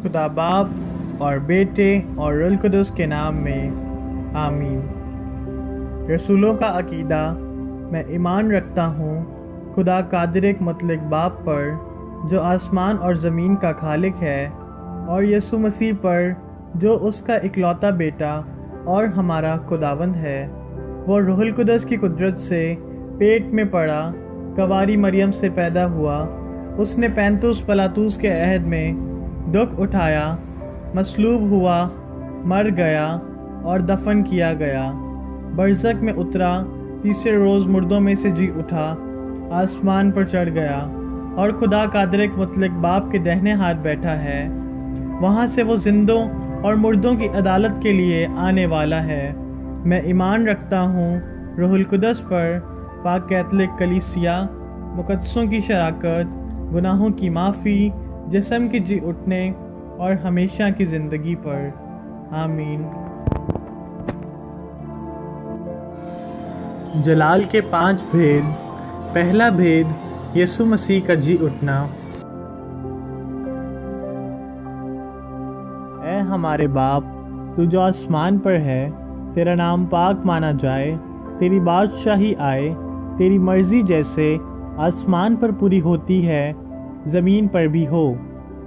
خدا باپ اور بیٹے اور روح القدس کے نام میں آمین۔ رسولوں کا عقیدہ۔ میں ایمان رکھتا ہوں خدا قادر ایک مطلق باپ پر جو آسمان اور زمین کا خالق ہے، اور یسوع مسیح پر جو اس کا اکلوتا بیٹا اور ہمارا خداوند ہے۔ وہ روح القدس کی قدرت سے پیٹ میں پڑا، کنواری مریم سے پیدا ہوا۔ اس نے پینتوس پلاطوس کے عہد میں دکھ اٹھایا، مصلوب ہوا، مر گیا اور دفن کیا گیا، برزخ میں اترا، تیسرے روز مردوں میں سے جی اٹھا، آسمان پر چڑھ گیا، اور خدا قادر ایک مطلق باپ کے دہنے ہاتھ بیٹھا ہے۔ وہاں سے وہ زندوں اور مردوں کی عدالت کے لیے آنے والا ہے۔ میں ایمان رکھتا ہوں روح القدس پر، پاک کیتھولک کلیسیا، مقدسوں کی شراکت، گناہوں کی معافی، جسم کے جی اٹھنے اور ہمیشہ کی زندگی پر۔ آمین۔ جلال کے 5 بھید۔ پہلا بھید، یسوع مسیح کا جی اٹھنا۔ اے ہمارے باپ، تو جو آسمان پر ہے، تیرا نام پاک مانا جائے، تیری بادشاہی آئے، تیری مرضی جیسے آسمان پر پوری ہوتی ہے زمین پر بھی ہو۔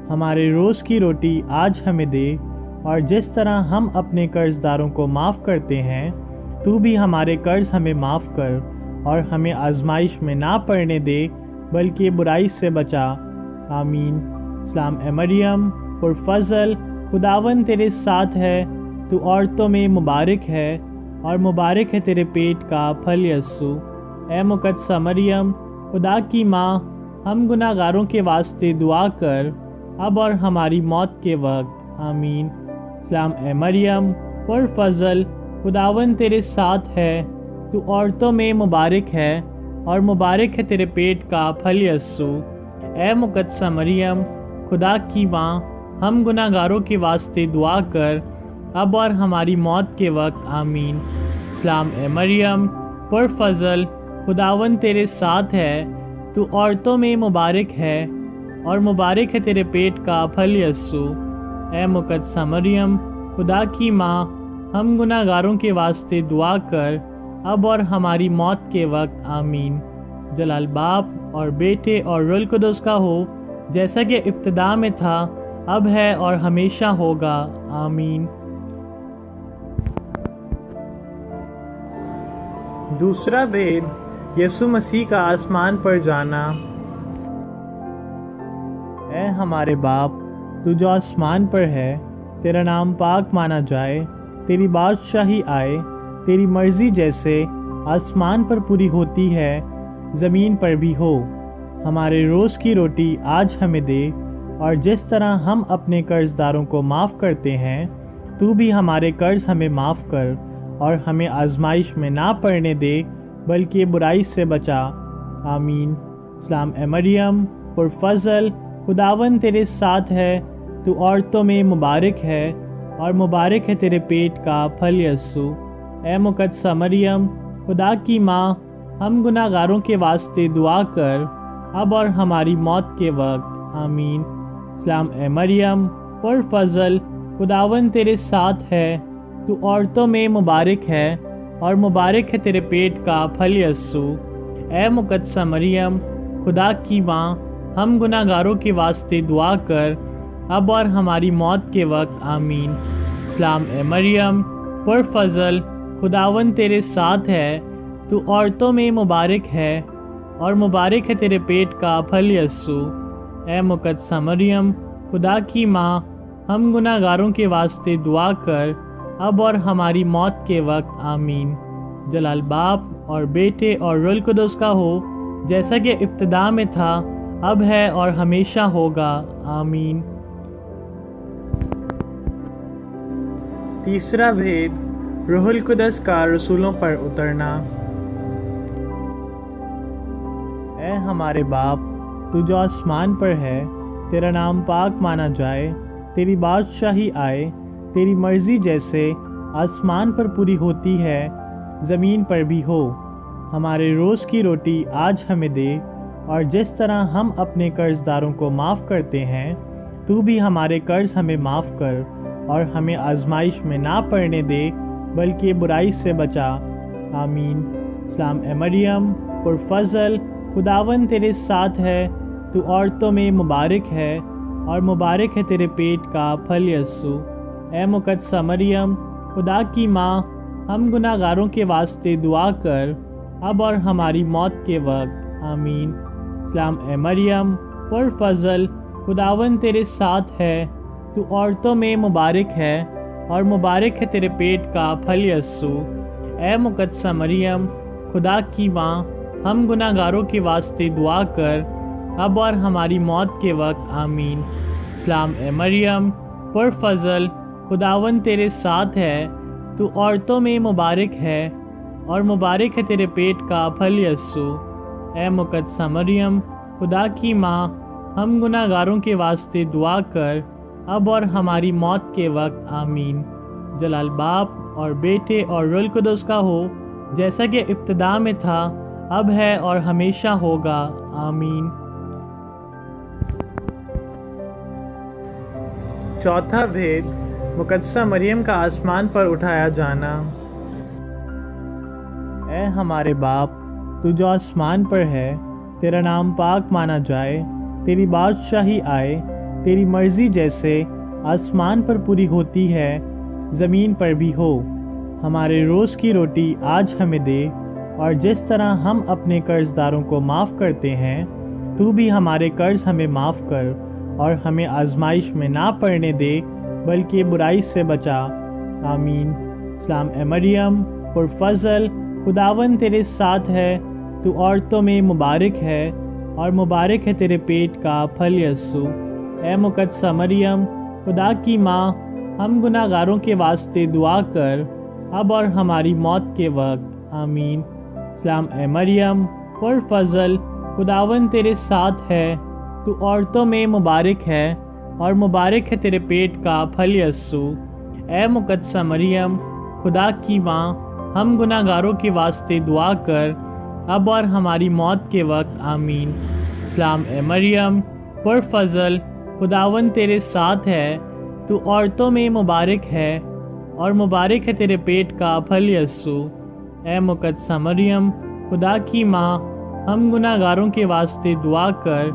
ہمارے روز کی روٹی آج ہمیں دے، اور جس طرح ہم اپنے قرض داروں کو معاف کرتے ہیں، تو بھی ہمارے قرض ہمیں معاف کر، اور ہمیں آزمائش میں نہ پڑنے دے بلکہ برائی سے بچا۔ آمین۔ سلام اے مریم، پرفضل، خداوند تیرے ساتھ ہے، تو عورتوں میں مبارک ہے، اور مبارک ہے تیرے پیٹ کا پھل یسوع۔ اے مقدسہ مریم، خدا کی ماں، ہم گناہ گاروں کے واسطے دعا کر، اب اور ہماری موت کے وقت۔ آمین۔ سلام اے مریم، پرفضل، خداوند تیرے ساتھ ہے، تو عورتوں میں مبارک ہے، اور مبارک ہے تیرے پیٹ کا پھل یسوع۔ اے مقدسہ مریم، خدا کی ماں، ہم گناہ گاروں کے واسطے دعا کر، اب اور ہماری موت کے وقت۔ آمین۔ سلام اے مریم، پرفضل، خداوند تیرے ساتھ ہے، تو عورتوں میں مبارک ہے، اور مبارک ہے تیرے پیٹ کا پھل یسوع۔ اے مقدسہ مریم، خدا کی ماں، ہم گناہ گاروں کے واسطے دعا کر، اب اور ہماری موت کے وقت۔ آمین۔ جلال باپ اور بیٹے اور روح القدس کا ہو، جیسا کہ ابتدا میں تھا، اب ہے اور ہمیشہ ہوگا۔ آمین۔ دوسرا بھید، یسوع مسیح کا آسمان پر جانا۔ اے ہمارے باپ، تو جو آسمان پر ہے، تیرا نام پاک مانا جائے، تیری بادشاہی آئے، تیری مرضی جیسے آسمان پر پوری ہوتی ہے زمین پر بھی ہو۔ ہمارے روز کی روٹی آج ہمیں دے، اور جس طرح ہم اپنے قرض داروں کو معاف کرتے ہیں، تو بھی ہمارے قرض ہمیں معاف کر، اور ہمیں آزمائش میں نہ پڑنے دے بلکہ برائی سے بچا۔ آمین۔ سلام اے مریم، پرفضل، خداوند تیرے ساتھ ہے، تو عورتوں میں مبارک ہے، اور مبارک ہے تیرے پیٹ کا پھل یسوع۔ اے مقدسہ مریم، خدا کی ماں، ہم گناہ گاروں کے واسطے دعا کر، اب اور ہماری موت کے وقت۔ آمین۔ سلام اے مریم، پرفضل، خداوند تیرے ساتھ ہے، تو عورتوں میں مبارک ہے، اور مبارک ہے تیرے پیٹ کا پھل یسوع۔ اے مقدسہ مریم، خدا کی ماں، ہم گناہ گاروں کے واسطے دعا کر، اب اور ہماری موت کے وقت۔ آمین۔ سلام اے مریم، پرفضل، خداوند تیرے ساتھ ہے، تو عورتوں میں مبارک ہے، اور مبارک ہے تیرے پیٹ کا پھل یسوع۔ اے مقدسہ مریم، خدا کی ماں، ہم گناہ گاروں کے واسطے دعا کر، اب اور ہماری موت کے وقت۔ آمین۔ جلال باپ اور بیٹے اور روح القدس کا ہو، جیسا کہ ابتدا میں تھا، اب ہے اور ہمیشہ ہوگا۔ آمین۔ تیسرا بھید، روح القدس کا رسولوں پر اترنا۔ اے ہمارے باپ، تو جو آسمان پر ہے، تیرا نام پاک مانا جائے، تیری بادشاہی آئے، تیری مرضی جیسے آسمان پر پوری ہوتی ہے زمین پر بھی ہو۔ ہمارے روز کی روٹی آج ہمیں دے، اور جس طرح ہم اپنے قرض داروں کو معاف کرتے ہیں، تو بھی ہمارے قرض ہمیں معاف کر اور ہمیں آزمائش میں نہ پڑنے دے بلکہ برائی سے بچا، آمین۔ سلام اے مریم پر فضل، خداوند تیرے ساتھ ہے، تو عورتوں میں مبارک ہے اور مبارک ہے تیرے پیٹ کا پھل یسوع۔ اے مقدسہ مریم، خدا کی ماں، ہم گناہ گاروں کے واسطے دعا کر، اب اور ہماری موت کے وقت، آمین۔ سلام اے مریم پر فضل، خداوند تیرے ساتھ ہے، تو عورتوں میں مبارک ہے اور مبارک ہے تیرے پیٹ کا پھل یسوع۔ اے مقدسہ مریم، خدا کی ماں، ہم گناہ گاروں کے واسطے دعا کر، اب اور ہماری موت کے وقت، آمین۔ سلام اے مریم پر فضل، خداوند تیرے ساتھ ہے، تو عورتوں میں مبارک ہے اور مبارک ہے تیرے پیٹ کا پھل یسوع۔ اے مقدسہ مریم، خدا کی ماں، ہم گناہ گاروں کے واسطے دعا کر، اب اور ہماری موت کے وقت، آمین۔ جلال باپ اور بیٹے اور روح القدس کا ہو، جیسا کہ ابتدا میں تھا، اب ہے اور ہمیشہ ہوگا، آمین۔ چوتھا بھید، مقدسہ مریم کا آسمان پر اٹھایا جانا۔ اے ہمارے باپ، تو جو آسمان پر ہے، تیرا نام پاک مانا جائے، تیری بادشاہی آئے، تیری مرضی جیسے آسمان پر پوری ہوتی ہے زمین پر بھی ہو۔ ہمارے روز کی روٹی آج ہمیں دے، اور جس طرح ہم اپنے قرض داروں کو معاف کرتے ہیں، تو بھی ہمارے قرض ہمیں معاف کر اور ہمیں آزمائش میں نہ پڑنے دے بلکہ برائی سے بچا، آمین۔ سلام اے مریم پر فضل، خداوند تیرے ساتھ ہے، تو عورتوں میں مبارک ہے اور مبارک ہے تیرے پیٹ کا پھل یسوع۔ اے مقدسہ مریم، خدا کی ماں، ہم گناہ گاروں کے واسطے دعا کر، اب اور ہماری موت کے وقت، آمین۔ سلام اے مریم پر فضل، خداوند تیرے ساتھ ہے، تو عورتوں میں مبارک ہے اور مبارک ہے تیرے پیٹ کا پھل یسوع۔ اے مقدسہ مریم، خدا کی ماں، ہم گناہ گاروں کے واسطے دعا کر، اب اور ہماری موت کے وقت، آمین۔ سلام اے مریم پر فضل، خداوند تیرے ساتھ ہے، تو عورتوں میں مبارک ہے اور مبارک ہے تیرے پیٹ کا پھل یسوع۔ اے مقدسہ مریم، خدا کی ماں، ہم گناہ گاروں کے واسطے دعا کر،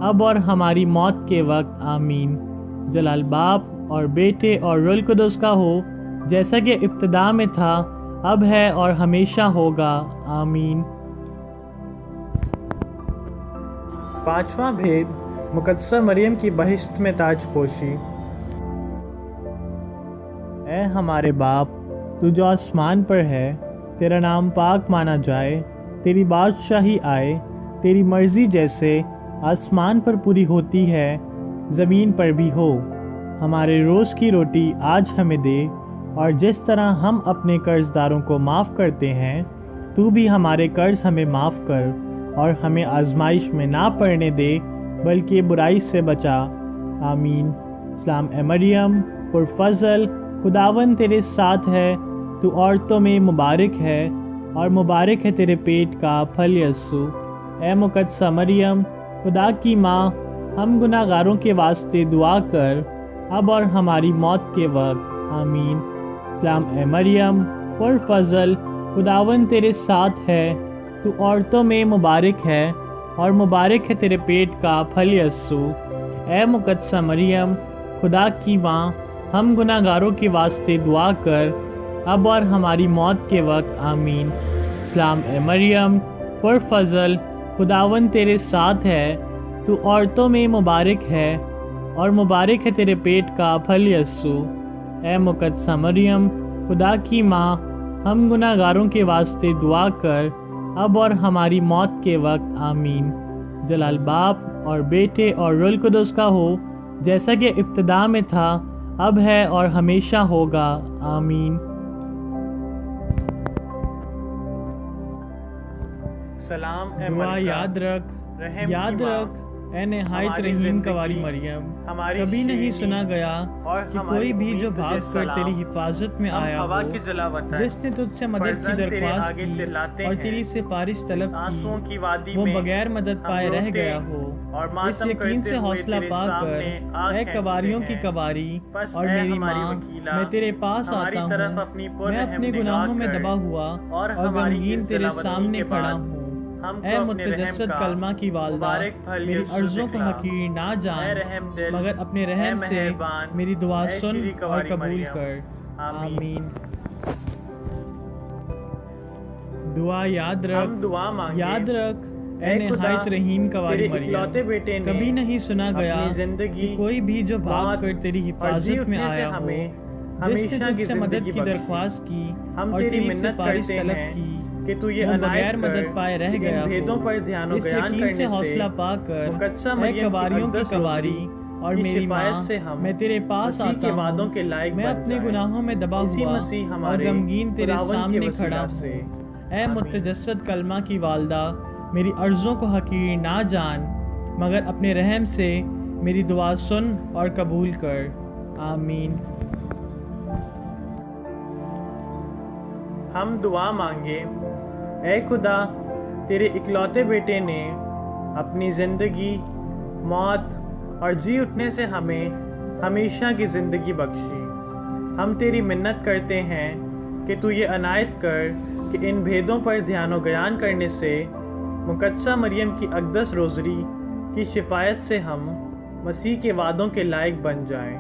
اب اور ہماری موت کے وقت، آمین۔ جلال باپ اور بیٹے اور روح القدس کا ہو، جیسا کہ ابتدا میں تھا، اب ہے اور ہمیشہ ہوگا، آمین۔ پانچواں بھید، مقدسہ مریم کی بہشت میں تاج پوشی۔ اے ہمارے باپ، تو جو آسمان پر ہے، تیرا نام پاک مانا جائے، تیری بادشاہی آئے، تیری مرضی جیسے آسمان پر پوری ہوتی ہے زمین پر بھی ہو۔ ہمارے روز کی روٹی آج ہمیں دے، اور جس طرح ہم اپنے قرض داروں کو معاف کرتے ہیں، تو بھی ہمارے قرض ہمیں معاف کر اور ہمیں آزمائش میں نہ پڑنے دے بلکہ برائی سے بچا، آمین۔ سلام اے مریم پر فضل، خداوند تیرے ساتھ ہے، تو عورتوں میں مبارک ہے اور مبارک ہے تیرے پیٹ کا پھل یسوع۔ اے مقدسہ مریم، خدا کی ماں، ہم گناہ گاروں کے واسطے دعا کر، اب اور ہماری موت کے وقت، آمین۔ سلام اے مریم پر فضل، خداوند تیرے ساتھ ہے، تو عورتوں میں مبارک ہے اور مبارک ہے تیرے پیٹ کا پھل یسوع۔ اے مقدسہ مریم، خدا کی ماں، ہم گناہ گاروں کے واسطے دعا کر، اب اور ہماری موت کے وقت، آمین۔ سلام اے مریم پر فضل، خداوند تیرے ساتھ ہے، تو عورتوں میں مبارک ہے اور مبارک ہے تیرے پیٹ کا پھل یسوع۔ اے مقدسہ مریم، خدا کی ماں، ہم گناہ گاروں کے واسطے دعا کر، اب اور ہماری موت کے وقت، آمین۔ جلال باپ اور بیٹے اور روح القدس کا ہو، جیسا کہ ابتدا میں تھا، اب ہے اور ہمیشہ ہوگا، آمین۔ سلام اے دعا یاد رکھ، یاد رکھ اے نہایت رحیم والی مریم، کبھی نہیں سنا گیا کہ کوئی بھی جو بھاگ کر تیری حفاظت میں آیا ہو، جس نے تجھ سے مدد کی درخواست کی اور تیری سفارش طلب کی، وہ بغیر مدد پائے رہ گیا ہو۔ اور اس یقین سے حوصلہ پا کر اے کباریوں کی کباری اور میری ماں، میں تیرے پاس آتا ہوں، میں اپنے گناہوں میں دبا ہوا اور غمگین تیرے سامنے کھڑا ہوں۔ اے متجسد کلمہ کی والدہ، میری عرضوں کو حقیر نہ جان، مگر اپنے رحم سے میری دعا سن اور قبول کر۔ آمین۔ دعا یاد رکھ اے نہایت رحیم کنواری مریم، کبھی نہیں سنا گیا کہ کوئی بھی جو بھاگ کر تیری حفاظت میں آیا ہو، جس نے تجھ سے مدد کی درخواست کی اور تیری سفارش طلب کی، وہ بغیر مدد پائے رہ گیا ہو۔ اس یقین سے حوصلہ پا کر اے کباریوں کی کباری اور میری ماں، میں تیرے پاس آتا ہوں، میں اپنے گناہوں میں دبا ہوا اور غمگین تیرے سامنے کھڑا ہوں۔ اے متجسد کلمہ کی والدہ، میری عرضوں کو حقیر نہ جان، مگر اپنے رحم سے میری دعا سن اور قبول کر۔ آمین۔ ہم دعا مانگے۔ اے خدا، تیرے اکلوتے بیٹے نے اپنی زندگی، موت اور جی اٹھنے سے ہمیں ہمیشہ کی زندگی بخشی۔ ہم تیری منت کرتے ہیں کہ تو یہ عنایت کر کہ ان بھیدوں پر دھیان و گیان کرنے سے مقدسہ مریم کی اقدس روزری کی شفاعت سے ہم مسیح کے وعدوں کے لائق بن جائیں،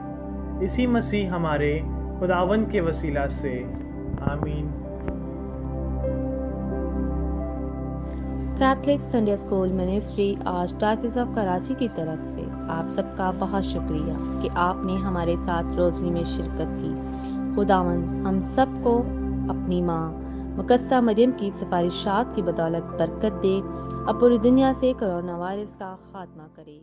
اسی مسیح ہمارے خداوند کے وسیلہ سے۔ آمین۔ Catholic Sunday school ministry archdiocese of Karachi کی طرف سے آپ سب کا بہت شکریہ کہ آپ نے ہمارے ساتھ روزنی میں شرکت کی۔ خداوند ہم سب کو اپنی ماں مقدسہ مریم کی سفارشات کی بدولت برکت دے اور پوری دنیا سے کرونا وائرس کا خاتمہ کرے۔